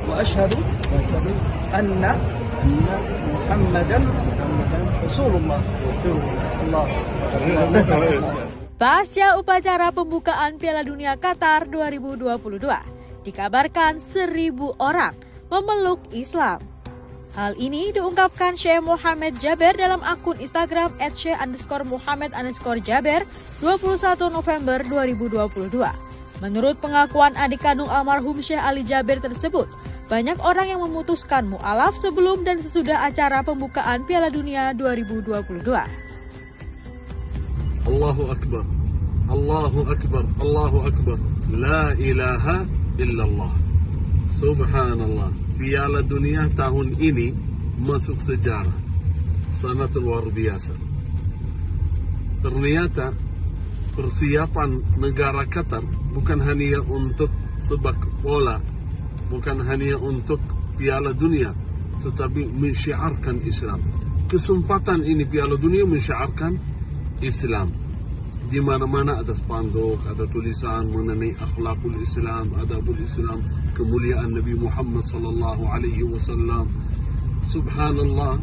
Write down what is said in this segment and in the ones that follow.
وأشهد أن محمدا رسول الله. الله. Pasca upacara pembukaan Piala Dunia Qatar 2022, dikabarkan 1.000 orang memeluk Islam. Hal ini diungkapkan Syekh Muhammad Jaber dalam akun Instagram @syekh_muhammad_jaber 21 November 2022. Menurut pengakuan adik kandung almarhum Syekh Ali Jaber tersebut, banyak orang yang memutuskan mu'alaf sebelum dan sesudah acara pembukaan Piala Dunia 2022. Allahu Akbar, Allahu Akbar, Allahu Akbar, la ilaha illallah, subhanallah. Piala Dunia tahun ini masuk sejarah, sangat luar biasa. Ternyata persiapan negara Qatar bukan hanya untuk sepak bola, bukan hanya untuk Piala Dunia, tetapi mensyiarkan Islam. Kesempatan ini Piala Dunia mensyiarkan Islam. Di mana-mana ada spanduk, ada tulisan mengenai akhlakul Islam, adabul Islam, kemuliaan Nabi Muhammad sallallahu alaihi wasallam. Subhanallah,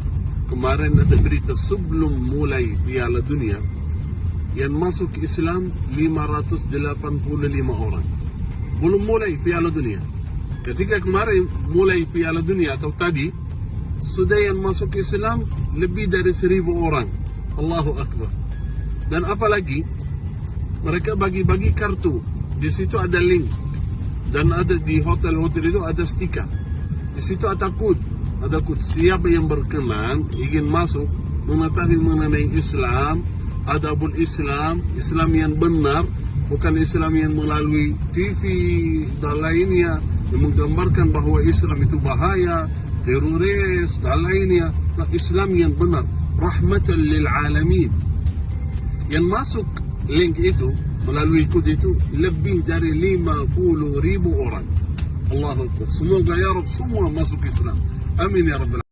kemarin ada berita sebelum mulai Piala Dunia yang masuk Islam 585 orang. Belum mulai Piala Dunia. Ketika kemarin mulai Piala Dunia atau tadi, sudah yang masuk Islam lebih dari 1.000 orang. Allahu Akbar. Dan apalagi mereka bagi-bagi kartu. Di situ ada link. Dan ada di hotel-hotel itu ada stiker. Di situ ada kod. Ada kod. Siapa yang berkenan ingin masuk mengetahui mengenai Islam, adabul Islam, Islam yang benar, bukan Islam yang melalui TV dan lainnya, yang menggambarkan bahwa Islam itu bahaya, teroris dan lainnya. Nah, Islam yang benar, rahmatan lil alamin. Yang masuk link itu melalui kode itu lebih dari 50.000 orang. Allahu Akbar. Semoga ya Rabb semua masuk Islam. Amin ya Rabbal alamin.